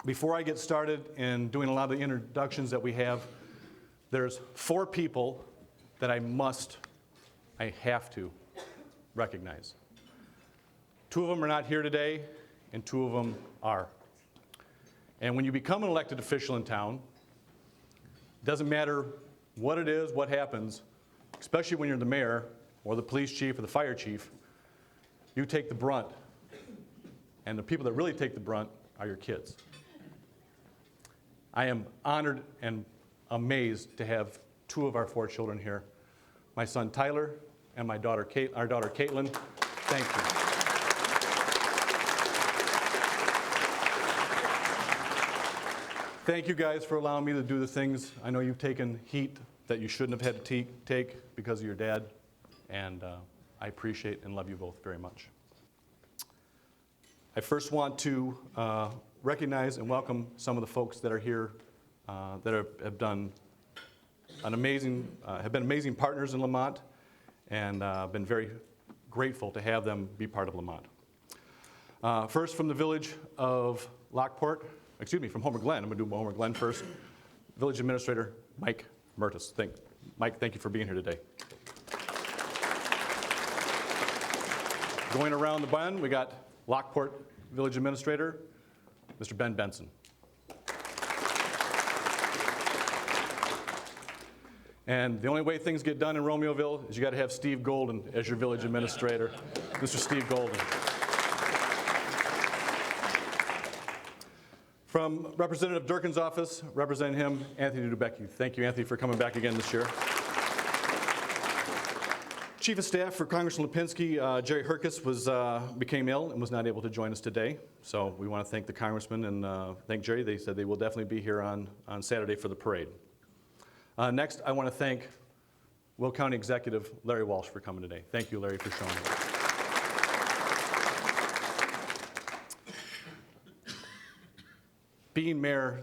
Before I get started in doing a lot of the introductions that we have, there's 4 people that I have to recognize. 2 of them are not here today, and 2 of them are. And when you become an elected official in town, it doesn't matter what it is, what happens, especially when you're the mayor or the police chief or the fire chief, you take the brunt. And the people that really take the brunt are your kids. I am honored and amazed to have 2 of our 4 children here, my son Tyler and our daughter Caitlin. Thank you. Thank you guys for allowing me to do the things. I know you've taken heat that you shouldn't have had to take because of your dad, and I appreciate and love you both very much. I first want to recognize and welcome some of the folks that are here that have done have been amazing partners in Lamont, and been very grateful to have them be part of Lamont. First, from the village of Lockport, from Homer Glen. I'm going to do Homer Glen first. Village Administrator Mike Mertis. Mike, thank you for being here today. Going around the bend, we got Lockport Village Administrator, Mr. Ben Benson. And the only way things get done in Romeoville is you got to have Steve Golden as your village administrator. Mr. Steve Golden. From Representative Durkin's office, representing him, Anthony Dubecki. Thank you, Anthony, for coming back again this year. Chief of Staff for Congressman Lipinski, Jerry Herkus became ill and was not able to join us today. So we want to thank the Congressman and thank Jerry. They said they will definitely be here on Saturday for the parade. Next, I want to thank Will County Executive Larry Walsh for coming today. Thank you, Larry, for showing up. Being mayor,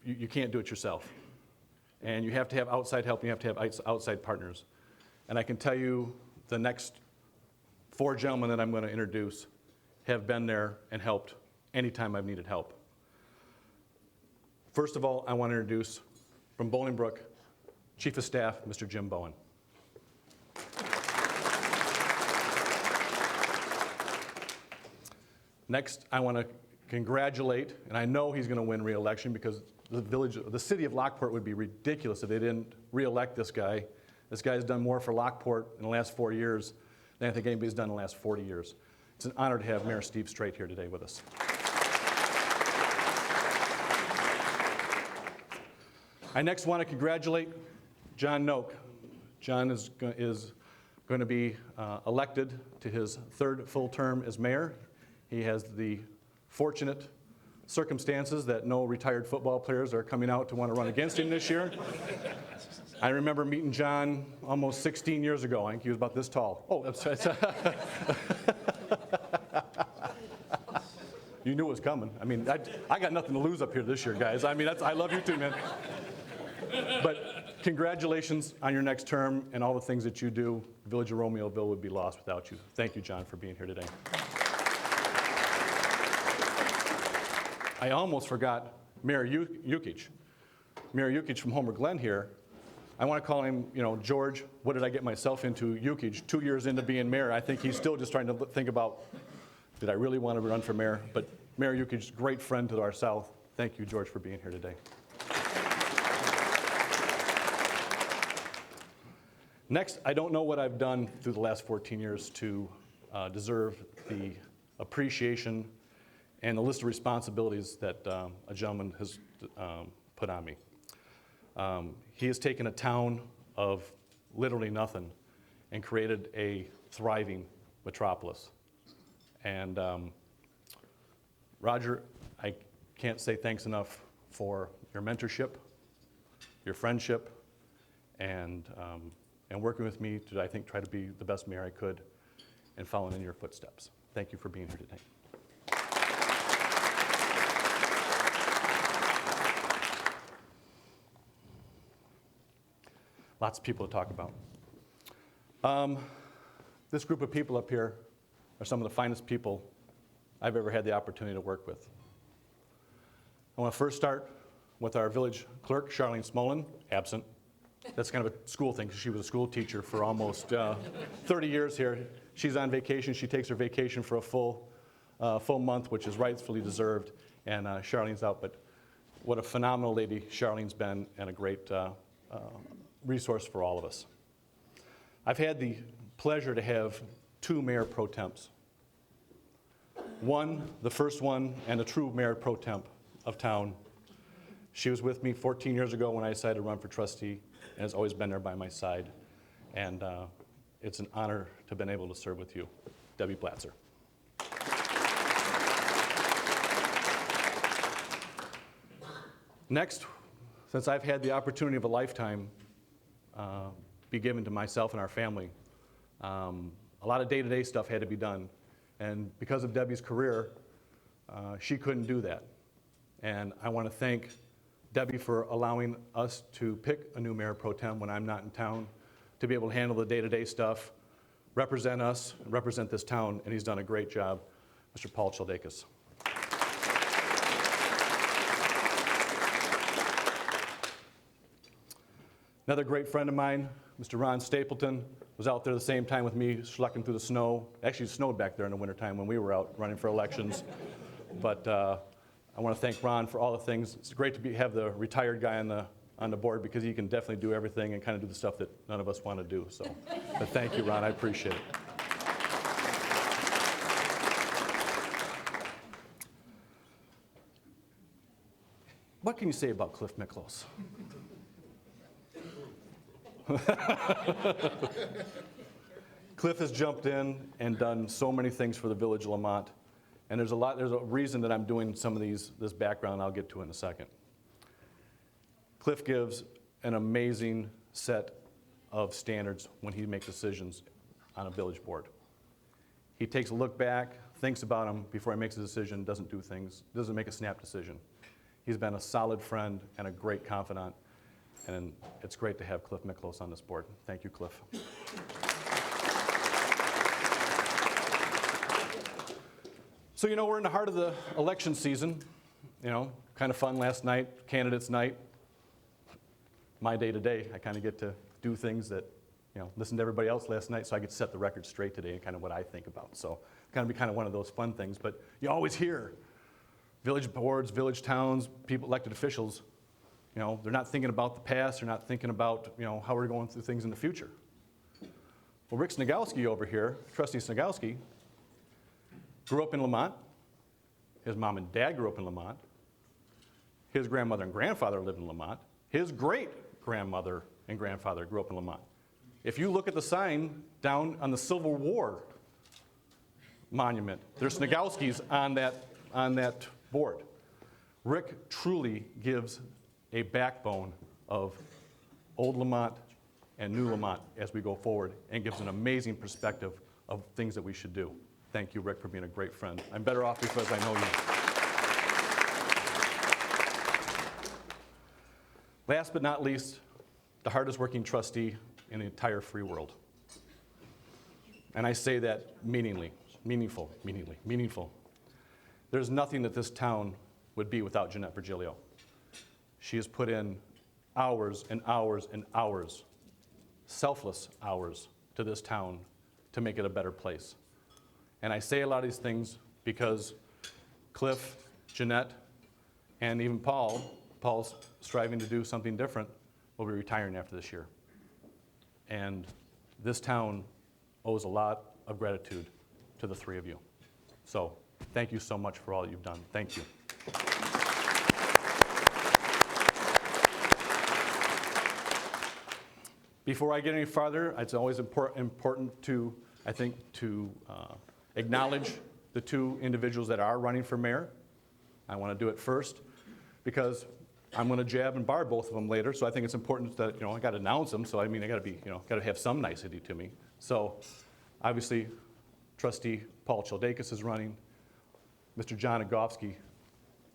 you can't do it yourself. And you have to have outside help, and you have to have outside partners. And I can tell you the next 4 gentlemen that I'm going to introduce have been there and helped anytime I've needed help. First of all, I want to introduce from Bolingbrook, Chief of Staff, Mr. Jim Bowen. Next, I want to congratulate, and I know he's going to win re-election because the city of Lockport would be ridiculous if they didn't re-elect this guy. This guy's done more for Lockport in the last 4 years than I think anybody's done in the last 40 years. It's an honor to have Mayor Steve Straight here today with us. I next want to congratulate John Noak. John is going to be elected to his 3rd full term as mayor. He has the fortunate circumstances that no retired football players are coming out to want to run against him this year. I remember meeting John almost 16 years ago. I think he was about this tall. Oh, that's you knew it was coming. I mean, I got nothing to lose up here this year, guys. I mean, I love you too, man. But congratulations on your next term and all the things that you do. The Village of Romeoville would be lost without you. Thank you, John, for being here today. I almost forgot Mayor Yukich. Mayor Yukich from Homer Glen here. I want to call him, George, what did I get myself into? Yukich, 2 years into being mayor. I think he's still just trying to think about, did I really want to run for mayor? But Mayor Yukich, great friend to our south. Thank you, George, for being here today. Next, I don't know what I've done through the last 14 years to deserve the appreciation and the list of responsibilities that a gentleman has put on me. He has taken a town of literally nothing and created a thriving metropolis. And Roger, I can't say thanks enough for your mentorship, your friendship, and working with me to, I think, try to be the best mayor I could and following in your footsteps. Thank you for being here today. Lots of people to talk about. This group of people up here are some of the finest people I've ever had the opportunity to work with. I want to first start with our village clerk, Charlene Smolin, absent. That's kind of a school thing, 'cause she was a school teacher for almost 30 years here. She's on vacation. She takes her vacation for a full month, which is rightfully deserved, and Charlene's out. But what a phenomenal lady Charlene's been, and a great resource for all of us. I've had the pleasure to have 2 mayor pro temps. One, the first one, and a true mayor pro temp of town. She was with me 14 years ago when I decided to run for trustee, and has always been there by my side. And it's an honor to have been able to serve with you, Debbie Blatzer. Next, since I've had the opportunity of a lifetime be given to myself and our family, a lot of day-to-day stuff had to be done. And because of Debbie's career, she couldn't do that. And I want to thank Debbie for allowing us to pick a new mayor pro tem when I'm not in town, to be able to handle the day-to-day stuff, represent us, represent this town, and he's done a great job, Mr. Paul Childakis. Another great friend of mine, Mr. Ron Stapleton, was out there the same time with me, schlucking through the snow. Actually, it snowed back there in the wintertime when we were out running for elections. But I want to thank Ron for all the things. It's great to have the retired guy on the board, because he can definitely do everything and kind of do the stuff that none of us want to do. So, but thank you, Ron. I appreciate it. What can you say about Cliff Miklos? Cliff has jumped in and done so many things for the village of Lamont. And there's a reason that I'm doing some of this background, I'll get to in a second. Cliff gives an amazing set of standards when he makes decisions on a village board. He takes a look back, thinks about them before he makes a decision, doesn't make a snap decision. He's been a solid friend and a great confidant, and it's great to have Cliff Miklos on this board. Thank you, Cliff. So, we're in the heart of the election season. Kind of fun last night, candidates night. My day today, I kind of get to do things that, listen to everybody else last night, so I get to set the record straight today and kind of what I think about. So, kind of one of those fun things. But you always hear village boards, village towns, people, elected officials, they're not thinking about the past, they're not thinking about, how we're going through things in the future. Well, Rick Snagowski over here, Trustee Snagowski, grew up in Lamont. His mom and dad grew up in Lamont. His grandmother and grandfather lived in Lamont. His great-grandmother and grandfather grew up in Lamont. If you look at the sign down on the Civil War monument, there's Snagowskis on that board. Rick truly gives a backbone of old Lamont and new Lamont as we go forward, and gives an amazing perspective of things that we should do. Thank you, Rick, for being a great friend. I'm better off because I know you. Last but not least, the hardest working trustee in the entire free world. And I say that meaningful. There's nothing that this town would be without Jeanette Virgilio. She has put in hours and hours and hours, selfless hours, to this town to make it a better place. And I say a lot of these things because Cliff, Jeanette, and even Paul's striving to do something different, will be retiring after this year. And this town owes a lot of gratitude to the 3 of you. So thank you so much for all you've done. Thank you. Before I get any farther, it's always important to, I think, to acknowledge the 2 individuals that are running for mayor. I want to do it first because I'm going to jab and bar both of them later, so I think it's important that, I got to announce them, so I got to have some nicety to me. So, obviously, Trustee Paul Childakis is running. Mr. John Agofsky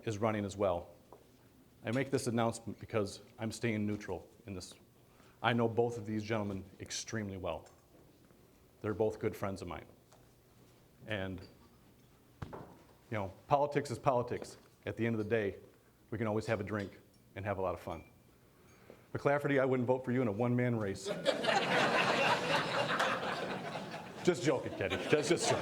is running as well. I make this announcement because I'm staying neutral in this. I know both of these gentlemen extremely well. They're both good friends of mine. And, politics is politics. At the end of the day, we can always have a drink and have a lot of fun. McClafferty, I wouldn't vote for you in a one-man race. Just joking, Kenny. Just joking.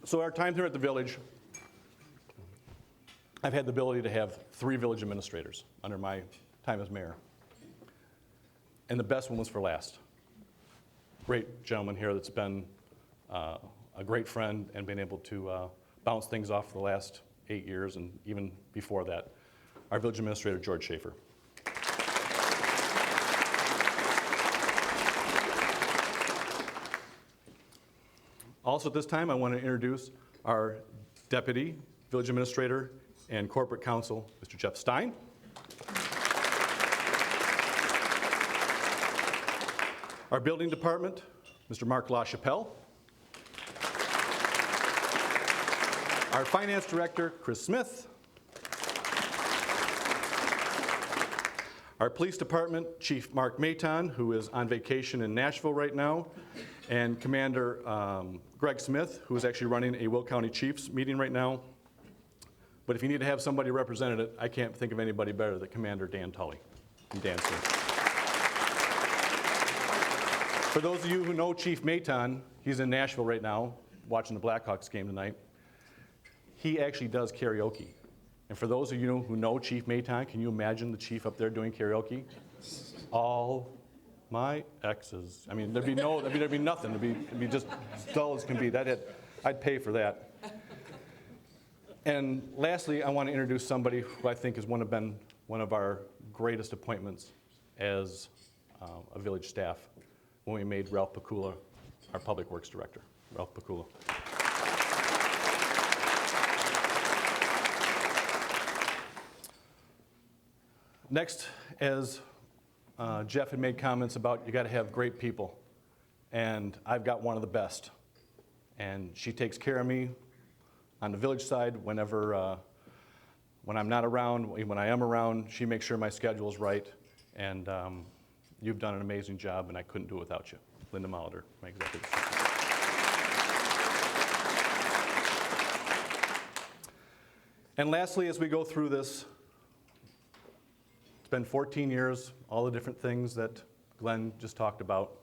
So our time here at the village, I've had the ability to have 3 village administrators under my time as mayor. And the best one was for last. Great gentleman here that's been a great friend and been able to bounce things off for the last 8 years and even before that. Our village administrator, George Schaefer. Also at this time, I want to introduce our deputy village administrator and corporate counsel, Mr. Jeff Stein. Our building department, Mr. Mark LaChapelle. Our finance director, Chris Smith. Our police department, Chief Mark Mayton, who is on vacation in Nashville right now, and Commander Greg Smith, who is actually running a Will County Chiefs meeting right now. But if you need to have somebody represented it, I can't think of anybody better than Commander Dan Tully and Dan Smith. For those of you who know Chief Mayton, he's in Nashville right now, watching the Blackhawks game tonight. He actually does karaoke. And for those of you who know Chief Mayton, can you imagine the chief up there doing karaoke? All my exes. I mean, there'd be nothing. It'd be just dull as can be. I'd pay for that. And lastly, I want to introduce somebody who I think has been one of our greatest appointments as a village staff when we made Ralph Pakula our Public Works Director. Ralph Pakula. Next, as Jeff had made comments about, you got to have great people. And I've got one of the best. And she takes care of me on the village side when I'm not around. When I am around, she makes sure my schedule is right. And you've done an amazing job, and I couldn't do it without you. Linda Molitor, my executive assistant. And lastly, as we go through this, it's been 14 years, all the different things that Glenn just talked about.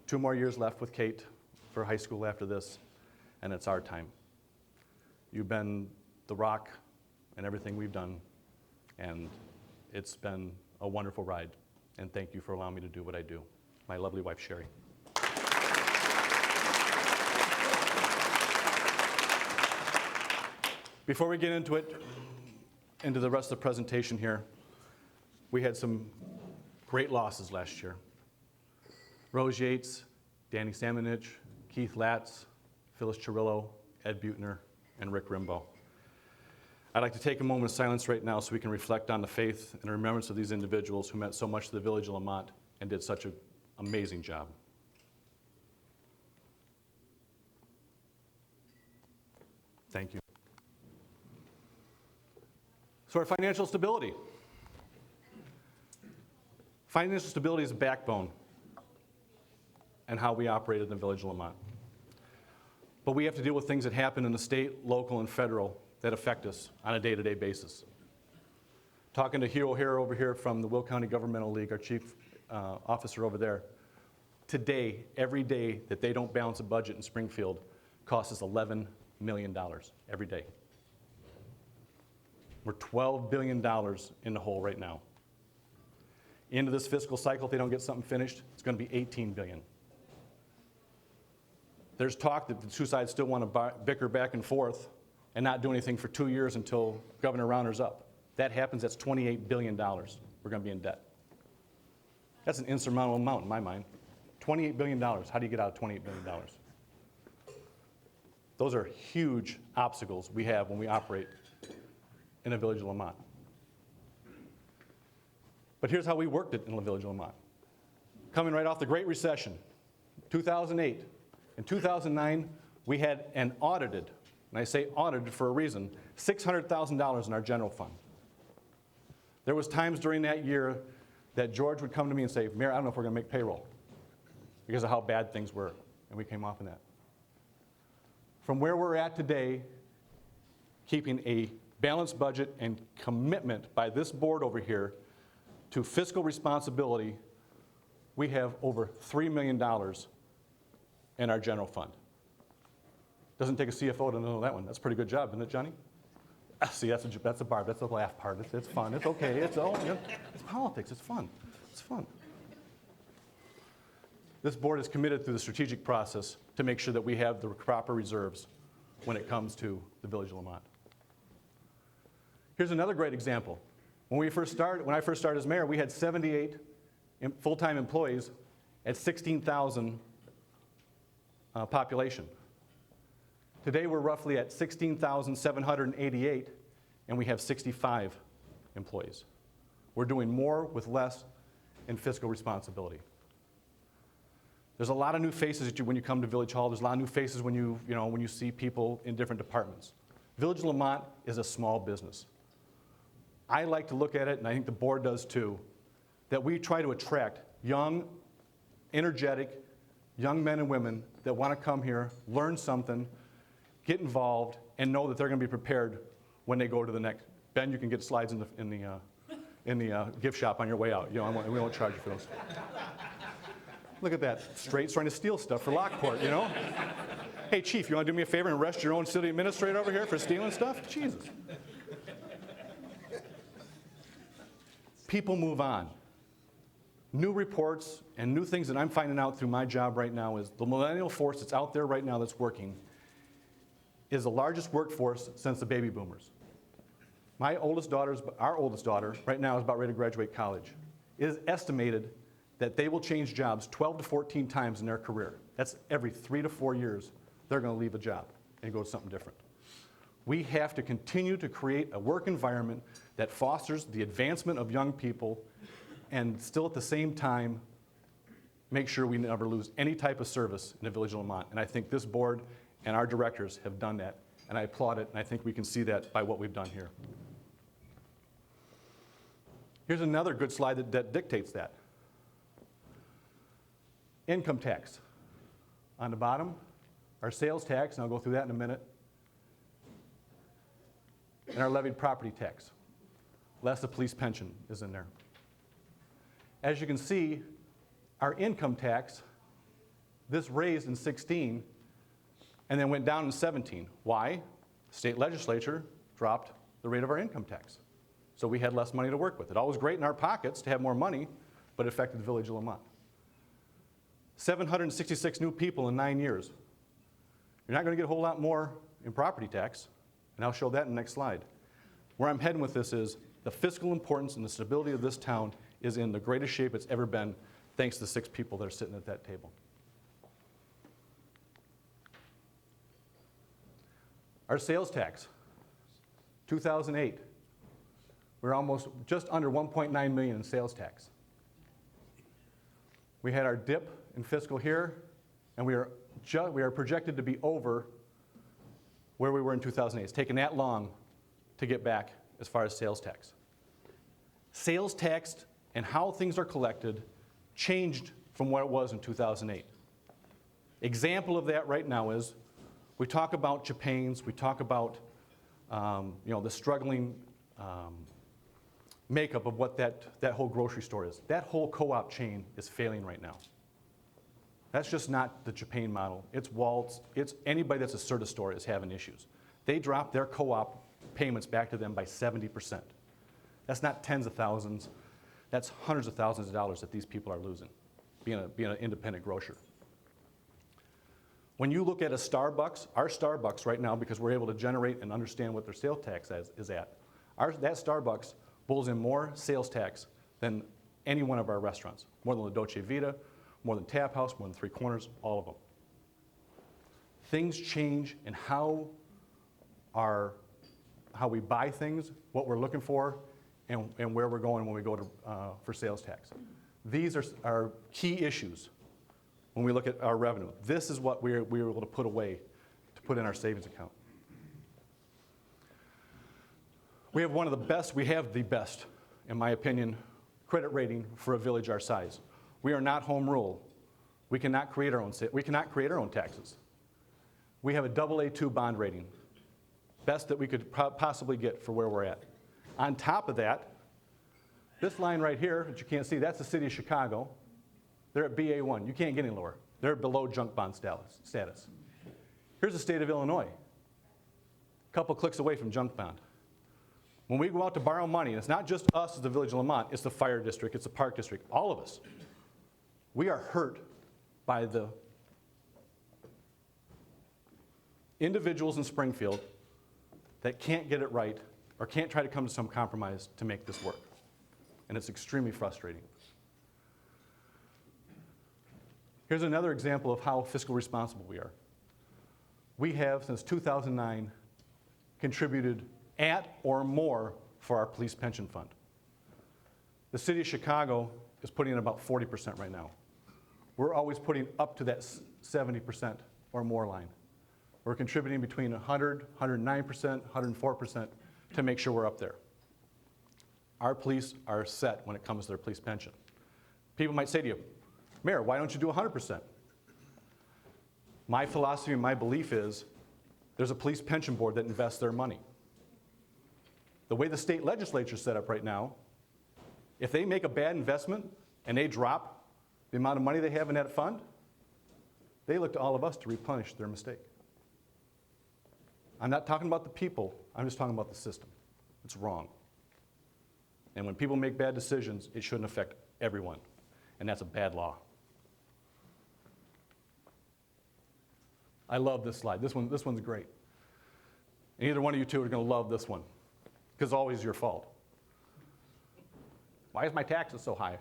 2 more years left with Kate for high school after this, and it's our time. You've been the rock in everything we've done, and it's been a wonderful ride. And thank you for allowing me to do what I do. My lovely wife, Sherry. Before we get into the rest of the presentation here, we had some great losses last year. Rose Yates, Danny Samonich, Keith Latz, Phyllis Chirillo, Ed Butner, and Rick Rimbaugh. I'd like to take a moment of silence right now so we can reflect on the faith and remembrance of these individuals who meant so much to the village of Lamont and did such an amazing job. Thank you. So our financial stability. Financial stability is a backbone and how we operate in the village of Lamont. But we have to deal with things that happen in the state, local, and federal that affect us on a day-to-day basis. Talking to Hugh O'Hara over here from the Will County Governmental League, our chief officer over there, today, every day that they don't balance a budget in Springfield costs us $11 million every day. We're $12 billion in the hole right now. Into this fiscal cycle, if they don't get something finished, it's going to be $18 billion. There's talk that the two sides still want to bicker back and forth and not do anything for 2 years until Governor Rauner's up. That happens, that's $28 billion. We're going to be in debt. That's an insurmountable amount in my mind. $28 billion. How do you get out of $28 billion? Those are huge obstacles we have when we operate in the village of Lamont. But here's how we worked it in the village of Lamont. Coming right off the Great Recession, 2008. In 2009, we had an audited, and I say audited for a reason, $600,000 in our general fund. There was times during that year that George would come to me and say, Mayor, I don't know if we're going to make payroll because of how bad things were, and we came off in that. From where we're at today, keeping a balanced budget and commitment by this board over here to fiscal responsibility, we have over $3 million in our general fund. Doesn't take a CFO to know that one. That's a pretty good job, isn't it, Johnny? See, that's a barb. That's the laugh part. It's fun. It's okay. It's politics. It's fun. It's fun. This board is committed through the strategic process to make sure that we have the proper reserves when it comes to the Village of Lamont. Here's another great example. When I first started as mayor, we had 78 full-time employees at 16,000 population. Today we're roughly at 16,788, and we have 65 employees. We're doing more with less in fiscal responsibility. There's a lot of new faces when you come to Village Hall. There's a lot of new faces when you see people in different departments. Village of Lamont is a small business. I like to look at it, and I think the board does too, that we try to attract young, energetic, young men and women that want to come here, learn something, get involved, and know that they're going to be prepared when they go to the next. Ben, you can get slides in the gift shop on your way out. We won't charge you for those. Look at that, Straight's trying to steal stuff for Lockport, Hey, Chief, you want to do me a favor and arrest your own city administrator over here for stealing stuff? Jesus. People move on. New reports and new things that I'm finding out through my job right now is the millennial force that's out there right now that's working is the largest workforce since the baby boomers. Our oldest daughter, right now is about ready to graduate college. It is estimated that they will change jobs 12 to 14 times in their career. That's every 3 to 4 years, they're going to leave a job and go to something different. We have to continue to create a work environment that fosters the advancement of young people and still at the same time make sure we never lose any type of service in the Village of Lamont. And I think this board and our directors have done that, and I applaud it, and I think we can see that by what we've done here. Here's another good slide that dictates that. Income tax. On the bottom, our sales tax, and I'll go through that in a minute, and our levied property tax. Less the police pension is in there. As you can see, our income tax, this raised in 16 and then went down in 17. Why? The state legislature dropped the rate of our income tax. So we had less money to work with. It always great in our pockets to have more money, but it affected the Village of Lamont. 766 new people in 9 years. You're not going to get a whole lot more in property tax, and I'll show that in the next slide. Where I'm heading with this is the fiscal importance and the stability of this town is in the greatest shape it's ever been, thanks to the 6 people that are sitting at that table. Our sales tax, 2008, we're almost just under 1.9 million in sales tax. We had our dip in fiscal here, and we are projected to be over where we were in 2008. It's taken that long to get back as far as sales tax. Sales tax and how things are collected changed from what it was in 2008. Example of that right now is we talk about Japan's, we talk about the struggling makeup of what that whole grocery store is. That whole co-op chain is failing right now. That's just not the Japan model. It's Waltz, it's anybody that's a Serta store is having issues. They dropped their co-op payments back to them by 70%. That's not tens of thousands, that's hundreds of thousands of dollars that these people are losing, being an independent grocer. When you look at a Starbucks, our Starbucks right now, because we're able to generate and understand what their sales tax is at, that Starbucks pulls in more sales tax than any one of our restaurants, more than La Dolce Vita, more than Tap House, more than Three Corners, all of them. Things change in how we buy things, what we're looking for, and where we're going when we go to, for sales tax. These are key issues when we look at our revenue. This is what we were able to put away, to put in our savings account. We have the best in my opinion, credit rating for a village our size. We are not home rule. We cannot create our own taxes. We have a AA2 bond rating, best that we could possibly get for where we're at. On top of that, this line right here that you can't see, that's the city of Chicago. They're at BA1. You can't get any lower. They're below junk bond status. Here's the state of Illinois, a couple clicks away from junk bond. When we go out to borrow money, and it's not just us as the Village of Lamont, it's the fire district, it's the park district, all of us. We are hurt by the individuals in Springfield that can't get it right or can't try to come to some compromise to make this work. And it's extremely frustrating. Here's another example of how fiscally responsible we are. We have, since 2009, contributed at or more for our police pension fund. The city of Chicago is putting in about 40% right now. We're always putting up to that 70% or more line. We're contributing between 100, 109%, 104% to make sure we're up there. Our police are set when it comes to their police pension. People might say to you, Mayor, why don't you do 100%? My philosophy and my belief is there's a police pension board that invests their money. The way the state legislature is set up right now, if they make a bad investment and they drop the amount of money they have in that fund, they look to all of us to replenish their mistake. I'm not talking about the people, I'm just talking about the system. It's wrong. And when people make bad decisions, it shouldn't affect everyone. And that's a bad law. I love this slide. This one's great. And either one of you two are going to love this one, because it's always your fault. Why is my taxes so high?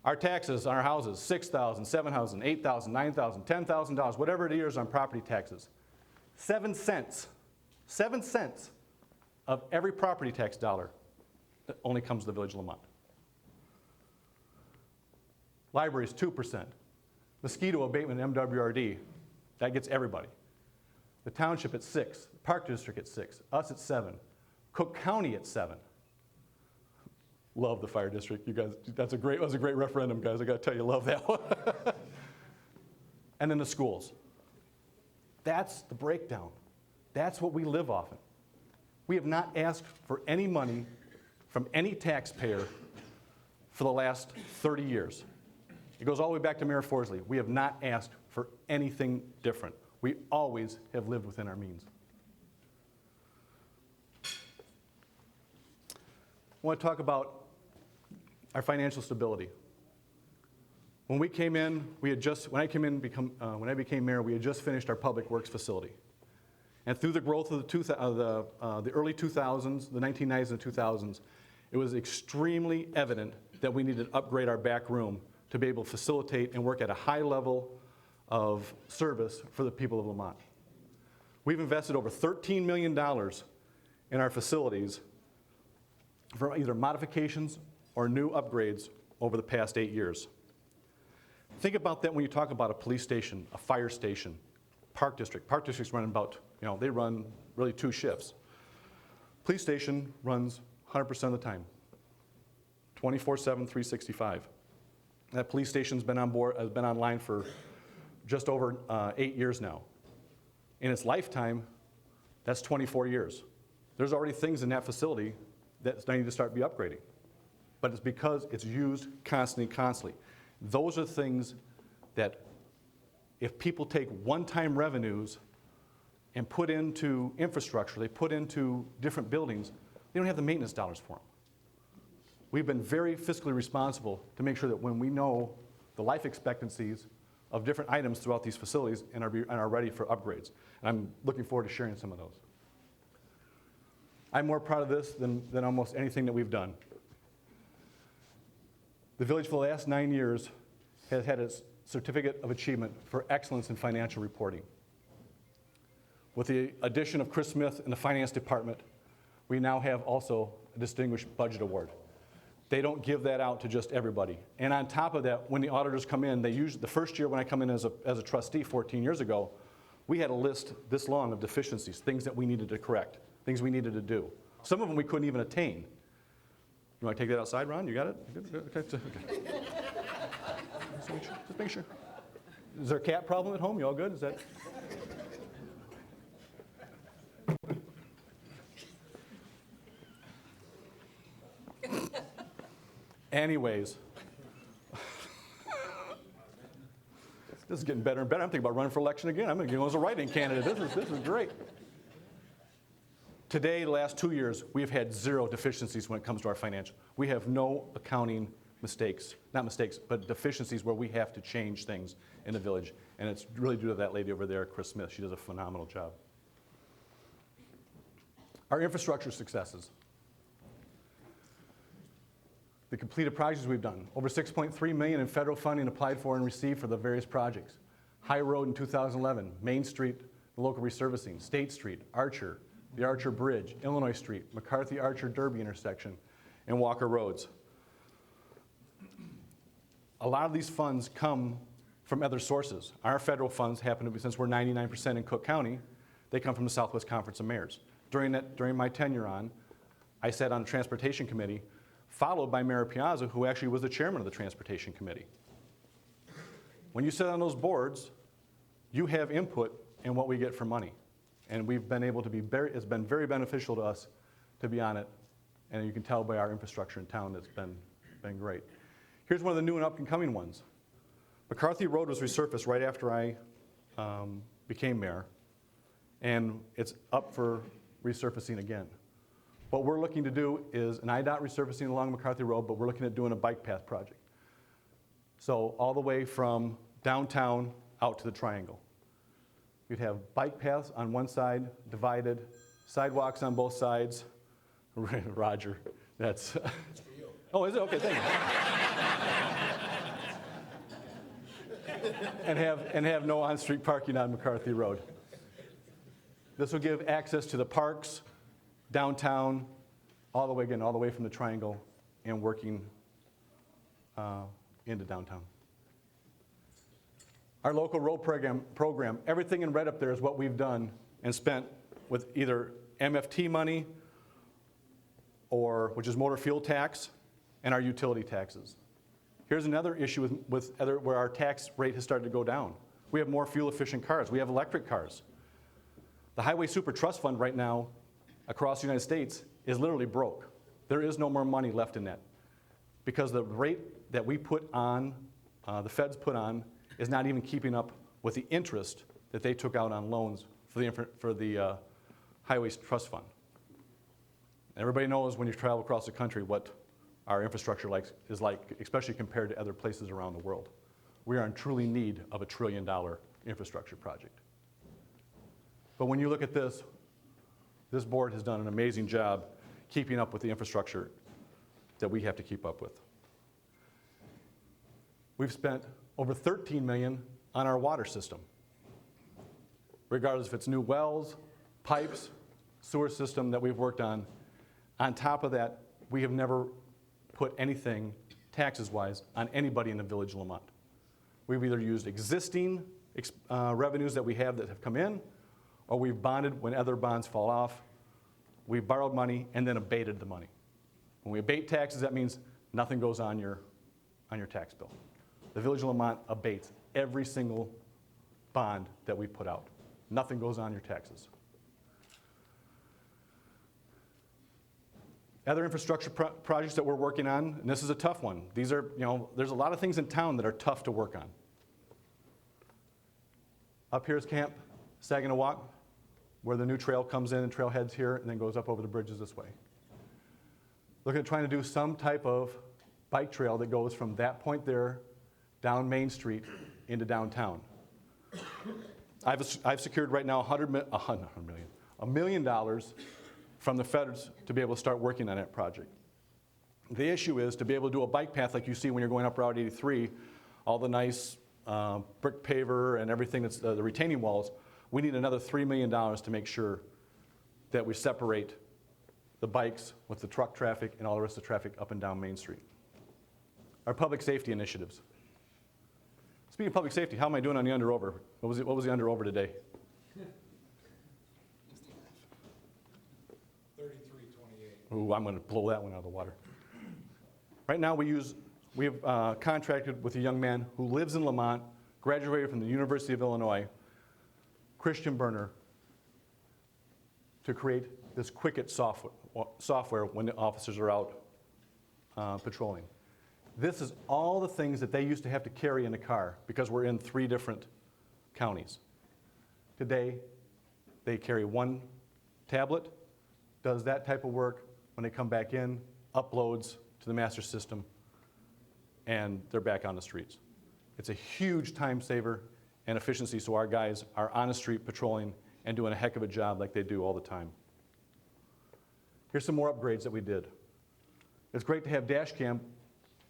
Our taxes on our houses, $6,000, $7,000, $8,000, $9,000, $10,000, whatever it is on property taxes. 7 cents of every property tax dollar that only comes to the Village of Lamont. Libraries, 2%. Mosquito abatement, MWRD, that gets everybody. The township at 6, the park district at 6, us at 7, Cook County at 7. Love the fire district, you guys. That was a great referendum, guys. I got to tell you, love that one. And then the schools. That's the breakdown. That's what we live off of. We have not asked for any money from any taxpayer for the last 30 years. It goes all the way back to Mayor Forsley. We have not asked for anything different. We always have lived within our means. I want to talk about our financial stability. When we came in, when I became mayor, we had just finished our public works facility. And through the growth of the early 2000s, the 1990s and 2000s, it was extremely evident that we needed to upgrade our back room to be able to facilitate and work at a high level of service for the people of Lamont. We've invested over $13 million in our facilities for either modifications or new upgrades over the past 8 years. Think about that when you talk about a police station, a fire station, park district. Park districts run about, they run really 2 shifts. Police station runs 100% of the time, 24/7, 365. That police station's been online for just over 8 years now. In its lifetime, that's 24 years. There's already things in that facility that need to start be upgrading. But it's because it's used constantly. Those are things that if people take one-time revenues and put into infrastructure, they put into different buildings, they don't have the maintenance dollars for them. We've been very fiscally responsible to make sure that when we know the life expectancies of different items throughout these facilities and are ready for upgrades. And I'm looking forward to sharing some of those. I'm more proud of this than almost anything that we've done. The village for the last 9 years has had its Certificate of Achievement for Excellence in Financial Reporting. With the addition of Chris Smith in the Finance Department, we now have also a Distinguished Budget Award. They don't give that out to just everybody. And on top of that, when the auditors come in, the first year when I come in as a trustee 14 years ago, we had a list this long of deficiencies, things that we needed to correct, things we needed to do. Some of them we couldn't even attain. You want to take that outside, Ron? You got it? Good? Okay. Just make sure. Is there a cat problem at home? You all good? Is that? Anyways. This is getting better and better. I'm thinking about running for election again. I'm going to go as a write-in candidate. This is great. Today, the last 2 years, we've had zero deficiencies when it comes to our financial. We have no accounting mistakes, not mistakes, but deficiencies where we have to change things in the village. And it's really due to that lady over there, Chris Smith. She does a phenomenal job. Our infrastructure successes. The completed projects we've done. Over $6.3 million in federal funding applied for and received for the various projects. High Road in 2011, Main Street, the local resurfacing, State Street, Archer, the Archer Bridge, Illinois Street, McCarthy Archer Derby intersection, and Walker Roads. A lot of these funds come from other sources. Our federal funds happen to be, since we're 99% in Cook County, they come from the Southwest Conference of Mayors. During my tenure I sat on the Transportation Committee, followed by Mayor Piazza, who actually was the chairman of the Transportation Committee. When you sit on those boards, you have input in what we get for money. And we've been able to be it's been very beneficial to us to be on it. And you can tell by our infrastructure in town that's been great. Here's one of the new and up-and-coming ones. McCarthy Road was resurfaced right after I became mayor. And it's up for resurfacing again. What we're looking to do is an IDOT resurfacing along McCarthy Road, but we're looking at doing a bike path project. So all the way from downtown out to the triangle. You'd have bike paths on one side, divided, sidewalks on both sides. Roger, that's... Oh, is it? Okay, thank you. and have no on-street parking on McCarthy Road. This will give access to the parks, downtown, all the way from the triangle and working into downtown. Our local road program, everything in red up there is what we've done and spent with either MFT money which is motor fuel tax, and our utility taxes. Here's another issue where our tax rate has started to go down. We have more fuel efficient cars. We have electric cars. The Highway Super Trust Fund right now across the United States is literally broke. There is no more money left in that because the rate that we put on, the feds put on, is not even keeping up with the interest that they took out on loans for the Highway Trust Fund. Everybody knows when you travel across the country what our infrastructure is like, especially compared to other places around the world. We are in truly need of $1 trillion infrastructure project. But when you look at this board has done an amazing job keeping up with the infrastructure that we have to keep up with. We've spent over $13 million on our water system, regardless if it's new wells, pipes, sewer system that we've worked on. On top of that, we have never put anything taxes-wise on anybody in the village of Lamont. We've either used existing revenues that we have that have come in, or we've bonded when other bonds fall off. We've borrowed money and then abated the money. When we abate taxes, that means nothing goes on your tax bill. The village of Lamont abates every single bond that we put out. Nothing goes on your taxes. Other infrastructure projects that we're working on, and this is a tough one. These are, there's a lot of things in town that are tough to work on. Up here is Camp Saginaw Walk, where the new trail comes in and trail heads here and then goes up over the bridges this way. Looking at trying to do some type of bike trail that goes from that point there down Main Street into downtown. I've secured right now $1 million from the feds to be able to start working on that project. The issue is to be able to do a bike path like you see when you're going up Route 83, all the nice brick paver and everything that's the retaining walls. We need another $3 million to make sure that we separate the bikes with the truck traffic and all the rest of the traffic up and down Main Street. Our public safety initiatives. Speaking of public safety, how am I doing on the under-over? What was the under-over today? 33.28. Ooh, I'm going to blow that one out of the water. Right now we've contracted with a young man who lives in Lamont, graduated from the University of Illinois, Christian Berner, to create this Quicket software when the officers are out patrolling. This is all the things that they used to have to carry in a car because we're in 3 different counties. Today, they carry one tablet, does that type of work. When they come back in, uploads to the master system, and they're back on the streets. It's a huge time saver and efficiency, so our guys are on the street patrolling and doing a heck of a job like they do all the time. Here's some more upgrades that we did. It's great to have dash cam.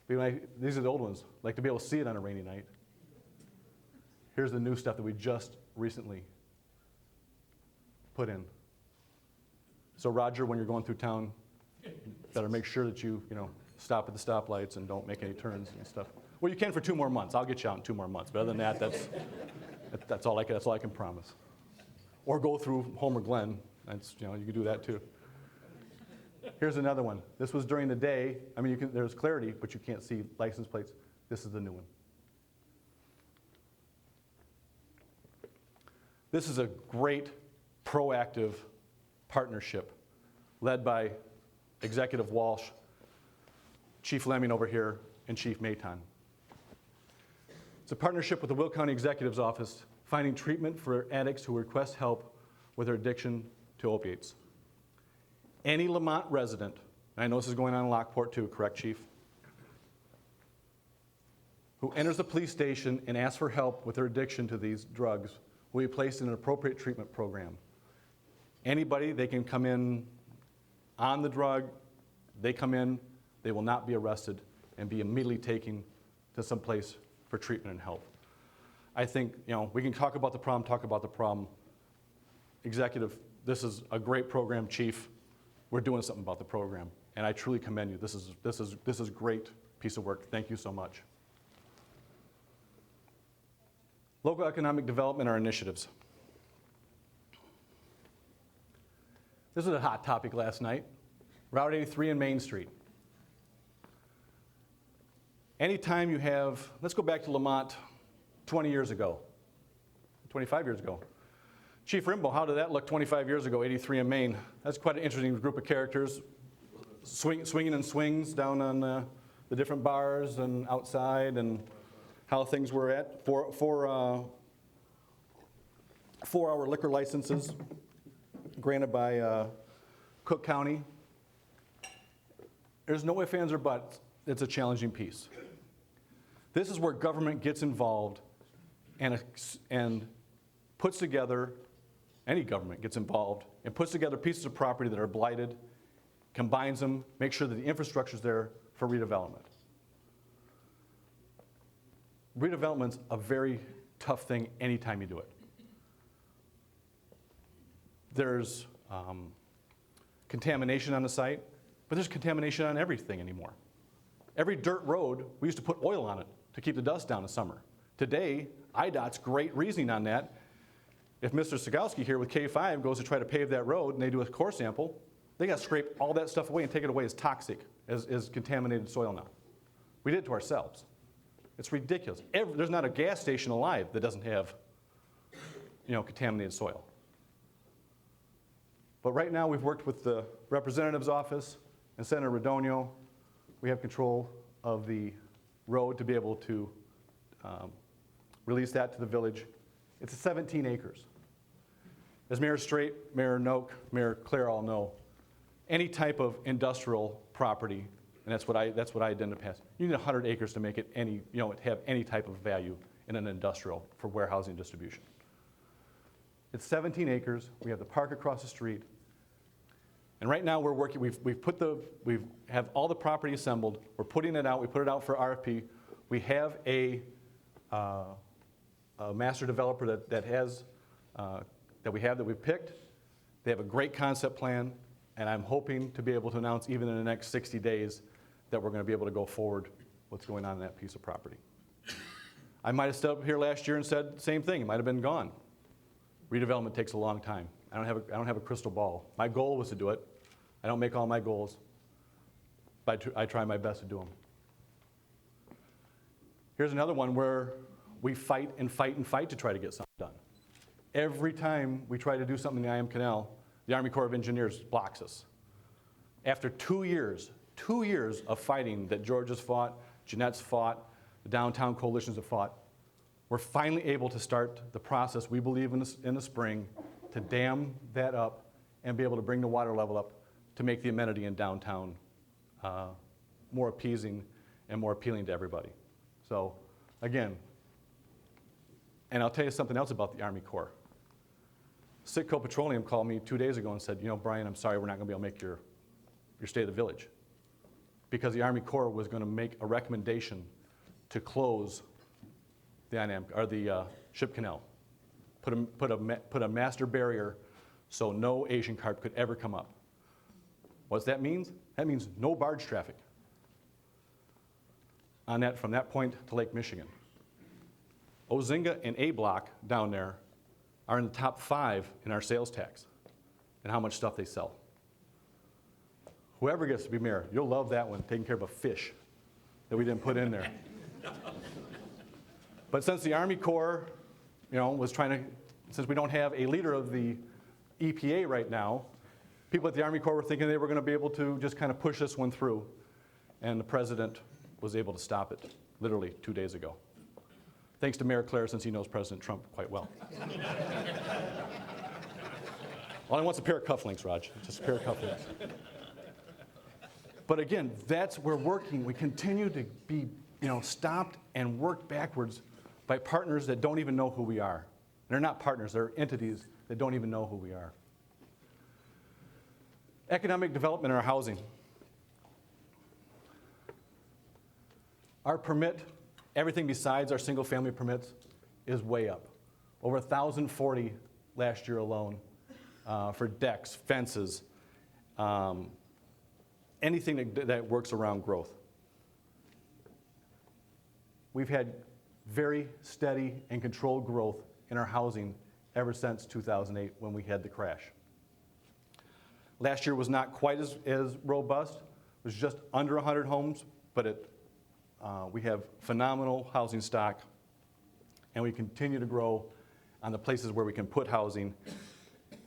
These are the old ones. Like to be able to see it on a rainy night. Here's the new stuff that we just recently put in. So Roger, when you're going through town, better make sure that you stop at the stoplights and don't make any turns and stuff. Well, you can for 2 more months. I'll get you out in 2 more months. But other than that, that's all I can promise. Or go through Homer Glen. That's, you can do that too. Here's another one. This was during the day. I mean, there's clarity, but you can't see license plates. This is the new one. This is a great proactive partnership led by Executive Walsh, Chief Lemming over here, and Chief Maton. It's a partnership with the Will County Executive's Office, finding treatment for addicts who request help with their addiction to opiates. Any Lamont resident, and I know this is going on in Lockport too, correct, Chief? Who enters the police station and asks for help with their addiction to these drugs will be placed in an appropriate treatment program. Anybody, they can come in on the drug, they come in, they will not be arrested and be immediately taken to some place for treatment and help. I think, we can talk about the problem. Executive, this is a great program, Chief. We're doing something about the program, and I truly commend you. This is a great piece of work. Thank you so much. Local economic development, our initiatives. This was a hot topic last night. Route 83 and Main Street. Anytime you have, let's go back to Lamont 20 years ago, 25 years ago. Chief Rimbaugh, how did that look 25 years ago, 83 and Main? That's quite an interesting group of characters, swinging and swings down on the different bars and outside, and how things were at. 4-hour liquor licenses granted by Cook County. There's no ifs, ands, or buts. It's a challenging piece. This is where government gets involved and puts together, any government gets involved, and puts together pieces of property that are blighted, combines them, makes sure that the infrastructure is there for redevelopment. Redevelopment's a very tough thing anytime you do it. There's contamination on the site, but there's contamination on everything anymore. Every dirt road, we used to put oil on it to keep the dust down in summer. Today, IDOT's great reasoning on that. If Mr. Sagowski here with K5 goes to try to pave that road and they do a core sample, they got to scrape all that stuff away and take it away as toxic, as contaminated soil now. We did it to ourselves. It's ridiculous. There's not a gas station alive that doesn't have, contaminated soil. But right now we've worked with the representative's office and Senator Radonio. We have control of the road to be able to release that to the village. It's 17 acres. As Mayor Straight, Mayor Noak, Mayor Claire all know, any type of industrial property, and that's what I did in the past, you need 100 acres to make it have any type of value in an industrial for warehousing distribution. It's 17 acres. We have the park across the street. And right now we're working, we have all the property assembled. We're putting it out. We put it out for RFP. We have a master developer that we've picked. They have a great concept plan, and I'm hoping to be able to announce even in the next 60 days that we're going to be able to go forward what's going on in that piece of property. I might have stood up here last year and said the same thing. It might have been gone. Redevelopment takes a long time. I don't have a crystal ball. My goal was to do it. I don't make all my goals, but I try my best to do them. Here's another one where we fight and fight and fight to try to get something done. Every time we try to do something in the IM Canal, the Army Corps of Engineers blocks us. After 2 years of fighting that George has fought, Jeanette's fought, the downtown coalitions have fought, we're finally able to start the process, we believe in the spring, to dam that up and be able to bring the water level up to make the amenity in downtown more appeasing and more appealing to everybody. So again, and I'll tell you something else about the Army Corps. Citgo Petroleum called me 2 days ago and said, Brian, I'm sorry, we're not going to be able to make your State of the Village, because the Army Corps was going to make a recommendation to close the Ship Canal, put a master barrier so no Asian carp could ever come up. What that means? That means no barge traffic from that point to Lake Michigan. Ozinga and A Block down there are in the top 5 in our sales tax and how much stuff they sell. Whoever gets to be mayor, you'll love that one, taking care of a fish that we didn't put in there. But since the Army Corps, was trying to, since we don't have a leader of the EPA right now, people at the Army Corps were thinking they were going to be able to just kind of push this one through, and the president was able to stop it literally 2 days ago. Thanks to Mayor Claire, since he knows President Trump quite well. All I want is a pair of cufflinks, Raj, just a pair of cufflinks. But again, that's where working. We continue to be, stopped and worked backwards by partners that don't even know who we are. They're not partners, they're entities that don't even know who we are. Economic development in our housing. Our permit, everything besides our single family permits, is way up. Over 1,040 last year alone for decks, fences, anything that works around growth. We've had very steady and controlled growth in our housing ever since 2008 when we had the crash. Last year was not quite as robust. It was just under 100 homes, but we have phenomenal housing stock, and we continue to grow on the places where we can put housing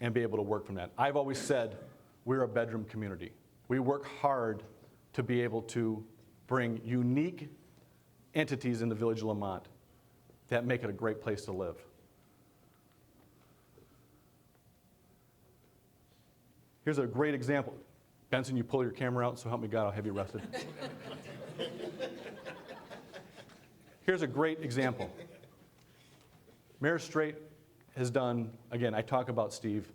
and be able to work from that. I've always said we're a bedroom community. We work hard to be able to bring unique entities in the village of Lamont that make it a great place to live. Here's a great example. Benson, you pull your camera out, so help me God, I'll have you arrested. Here's a great example. Mayor Straight has done, again, I talk about Steve.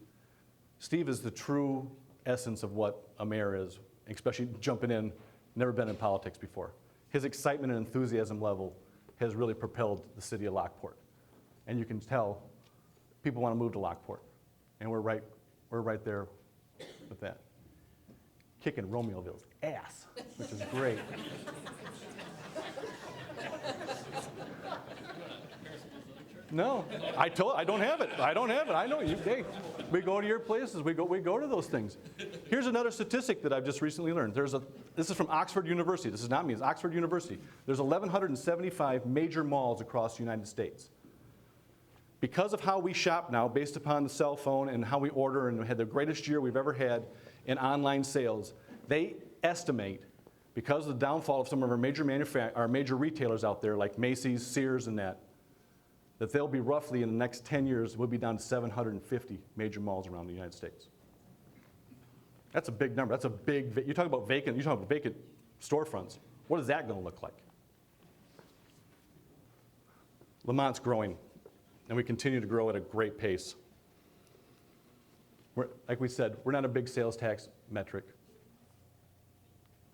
Steve is the true essence of what a mayor is, especially jumping in, never been in politics before. His excitement and enthusiasm level has really propelled the city of Lockport. And you can tell people want to move to Lockport. And we're right there with that. Kicking Romeoville's ass, which is great. No, I don't have it. I don't have it. I know you. Hey, we go to your places. We go to those things. Here's another statistic that I've just recently learned. This is from Oxford University. This is not me. It's Oxford University. There's 1,175 major malls across the United States. Because of how we shop now, based upon the cell phone and how we order, and we had the greatest year we've ever had in online sales, they estimate, because of the downfall of some of our major retailers out there, like Macy's, Sears, and that they'll be roughly in the next 10 years, we'll be down to 750 major malls around the United States. That's a big number. That's a big, you're talking about vacant storefronts. What is that going to look like? Lamont's growing, and we continue to grow at a great pace. Like we said, we're not a big sales tax metric.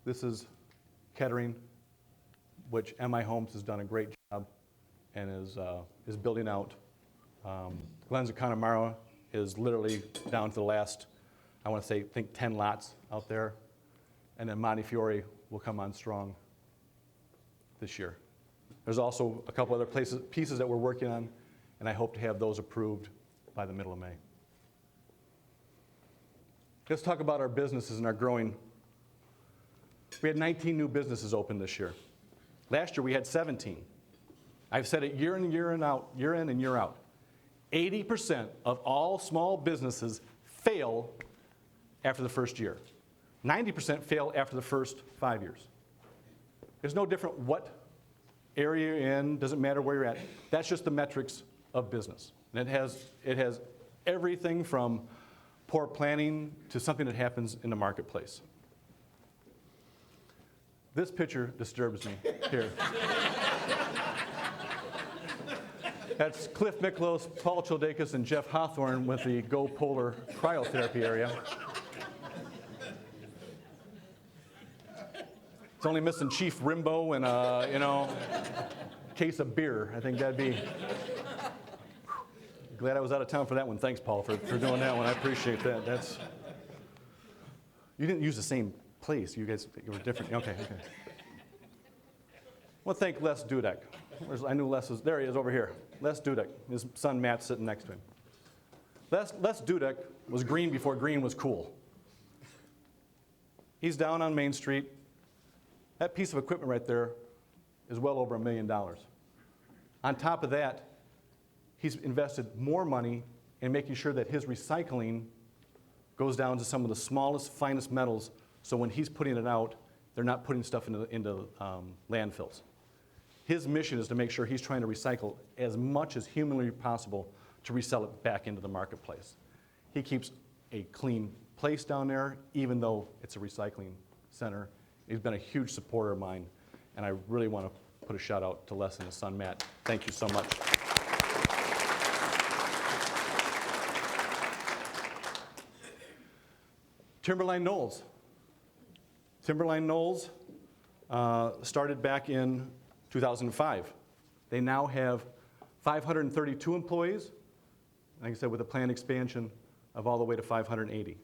This is Kettering, which MI Homes has done a great job and is building out. Glens of Connemara is literally down to the last, I want to say, 10 lots out there. And then Montefiore will come on strong this year. There's also a couple other pieces that we're working on, and I hope to have those approved by the middle of May. Let's talk about our businesses and our growing. We had 19 new businesses open this year. Last year we had 17. I've said it year in and year out. 80% of all small businesses fail after the first year. 90% fail after the first 5 years. There's no different what area you're in, doesn't matter where you're at. That's just the metrics of business. And it has everything from poor planning to something that happens in the marketplace. This picture disturbs me here. That's Cliff Miklos, Paul Childakis, and Jeff Hawthorne with the Go Polar cryotherapy area. It's only missing Chief Rimbo and a case of beer. I think that'd be. Glad I was out of town for that one. Thanks, Paul, for doing that one. I appreciate that. You didn't use the same place. You were different. Okay. Well, thank Les Dudek. I knew Les was, there he is over here. Les Dudek, his son Matt's sitting next to him. Les Dudek was green before green was cool. He's down on Main Street. That piece of equipment right there is well over $1 million. On top of that, he's invested more money in making sure that his recycling goes down to some of the smallest, finest metals, so when he's putting it out, they're not putting stuff into landfills. His mission is to make sure he's trying to recycle as much as humanly possible to resell it back into the marketplace. He keeps a clean place down there, even though it's a recycling center. He's been a huge supporter of mine, and I really want to put a shout out to Les and his son Matt. Thank you so much. Timberline Knolls. Timberline Knolls started back in 2005. They now have 532 employees, like I said, with a planned expansion of all the way to 580.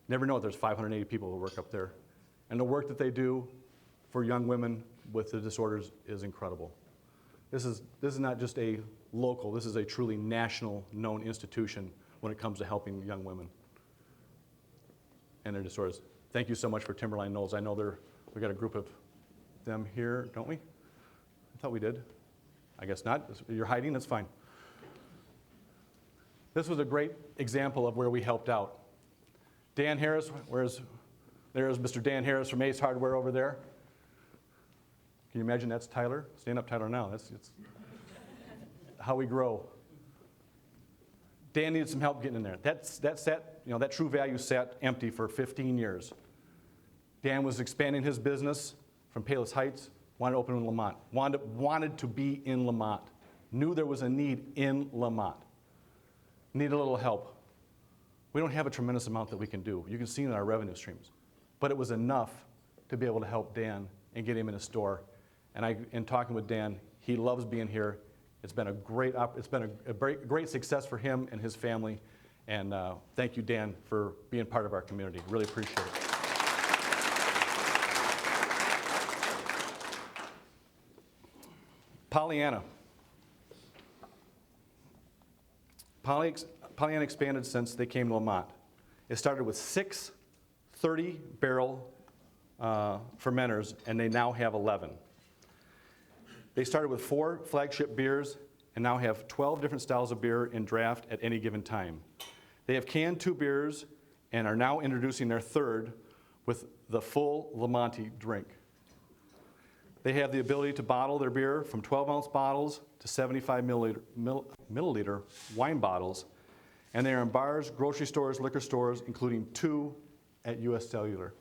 Never know if there's 580 people who work up there. And the work that they do for young women with the disorders is incredible. This is not just a local, this is a truly national known institution when it comes to helping young women and their disorders. Thank you so much for Timberline Knolls. I know we got a group of them here, don't we? I thought we did. I guess not. You're hiding, that's fine. This was a great example of where we helped out. Dan Harris, there's Mr. Dan Harris from Ace Hardware over there. Can you imagine that's Tyler? Stand up, Tyler, now. It's how we grow. Dan needed some help getting in there. That True Value sat empty for 15 years. Dan was expanding his business from Palos Heights, wanted to open in Lamont, wanted to be in Lamont, knew there was a need in Lamont, needed a little help. We don't have a tremendous amount that we can do. You can see it in our revenue streams. But it was enough to be able to help Dan and get him in a store. And in talking with Dan, he loves being here. It's been a great success for him and his family. And thank you, Dan, for being part of our community. Really appreciate it. Pollyanna. Pollyanna expanded since they came to Lamont. It started with 6 30-barrel fermenters, and they now have 11. They started with 4 flagship beers and now have 12 different styles of beer in draft at any given time. They have canned 2 beers and are now introducing their 3rd with the full Lamonti drink. They have the ability to bottle their beer from 12-ounce bottles to 75 milliliter wine bottles, and they are in bars, grocery stores, liquor stores, including 2 at U.S. Cellular.